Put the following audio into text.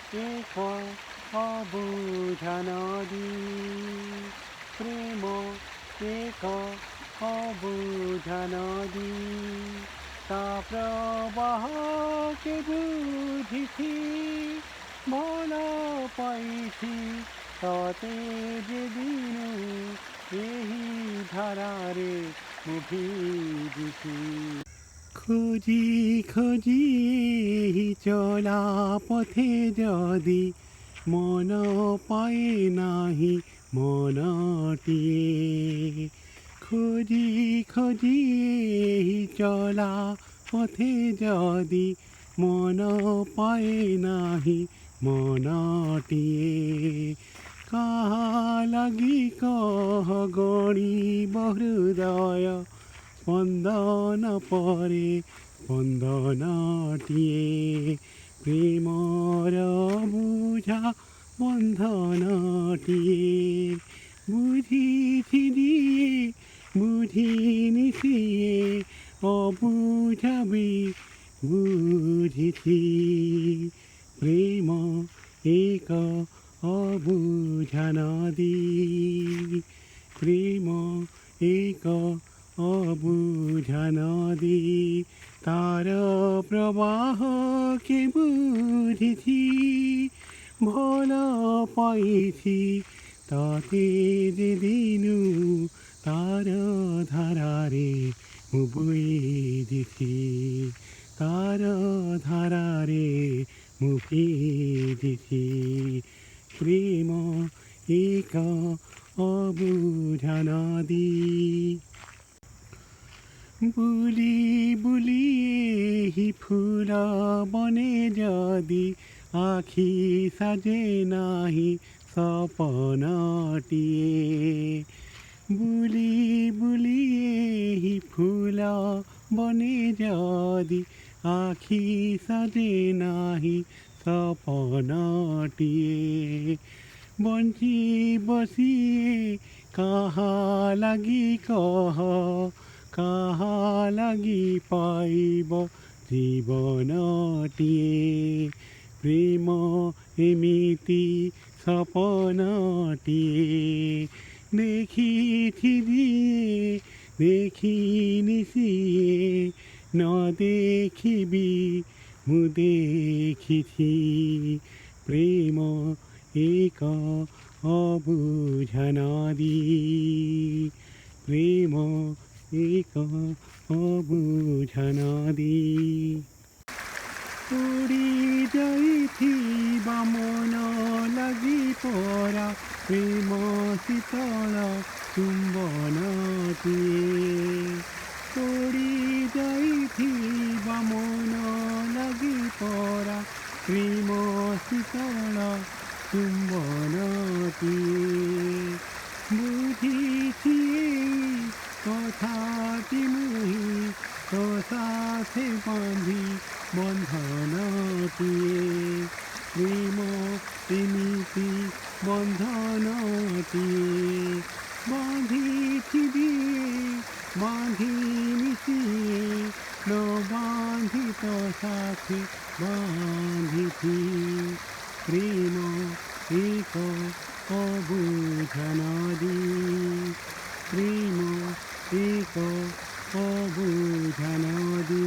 এক অবুঝা নদী প্রেম এক অবুঝা নদী তা প্রবাহকে বুঝিছি ଭଲ ପାଇଛି ତତେ ଯେ ଦିନୁ ଏହି ଧାରାରେ ମୁଁ ଭିଜିଛି ଖୋଜି ଖୋଜି ଏହି ଚଲା ପଥେ ଯଦି ମନ ପାଏ ନାହିଁ ମନଟିଏ ଖୋଜି ଖୋଜି ଏହି ଚଲା ପଥେ ଯଦି ମନ ପାଏ ନାହିଁ ମନଟିଏ କାହା ଲାଗି କହ ଗଣିବ ହୃଦୟ ସ୍ପନ୍ଦନ ପରେ ସ୍ପନ୍ଦନଟିଏ ପ୍ରେମର ବୁଝା ବନ୍ଧନଟିଏ ବୁଝିଛି ଯିଏ ବୁଝିନି ସିଏ ଅବୁଝା ବି ବୁଝିଛି ପ୍ରେମ ଏକ ଅବୁଝା ନଦୀ ପ୍ରେମ ଏକ ଅବୁଝା ନଦୀ ତାର ପ୍ରବାହକେ ବୁଝିଛି ଭଲ ପାଇଛି ତତେ ଯେ ଦିନୁ ତାର ଧାରାରେ ମୁଁ ବୁଡ଼ିଛି ତାର ଧାରାରେ ମୁଁ ଭିଜିଛି ପ୍ରେମ ଏକ ଅବୁଝା ନଦୀ ବୁଲି ବୁଲି ଏହି ଫୁଲ ବନେ ଯଦି ଆଖି ସାଜେ ନାହିଁ ସପନଟିଏ ବୁଲି ବୁଲି ଏହି ଫୁଲ ବନେ ଯଦି ଆଖି ସାଜେ ନାହିଁ ସପନଟିଏ ବଞ୍ଚି ବସିଏ କାହା ଲାଗି କହ କାହା ଲାଗି ପାଇବ ଜୀବନଟିଏ ପ୍ରେମ ଏମିତି ସପନଟିଏ ଦେଖିଛି ଯିଏ ଦେଖିନି ସିଏ ନ ଦେଖିବି ମୁଁ ଦେଖିଛି ପ୍ରେମ ଏକ ଅବୁଝା ନଦୀ ପ୍ରେମ ଏକ ଅବୁଝା ନଦୀ ଉଡ଼ି ଯାଇଥିବା ମନ ଲାଗି ପରା ପ୍ରେମ ଶୀତଳ ଚୁମ୍ବନଟିଏ ଉଡ଼ି ଯାଇଥିବା ମନ ଲାଗି ପରା ପ୍ରେମ ଶୀତଳ ଚୁମ୍ବନଟିଏ ବୁଝିଛି কথাটি মুহি তো সাথে বাঁধি বন্ধনটিয়ে প্রেম এমিতি বন্ধনটিয়ে বাঁধিছি দিয়ে বাঁধি মিশিয়ে ন বাঁধিত সাথে বাঁধিছি প্রেম এক অবুঝা নদী প্রেম এক অবুঝা নদী।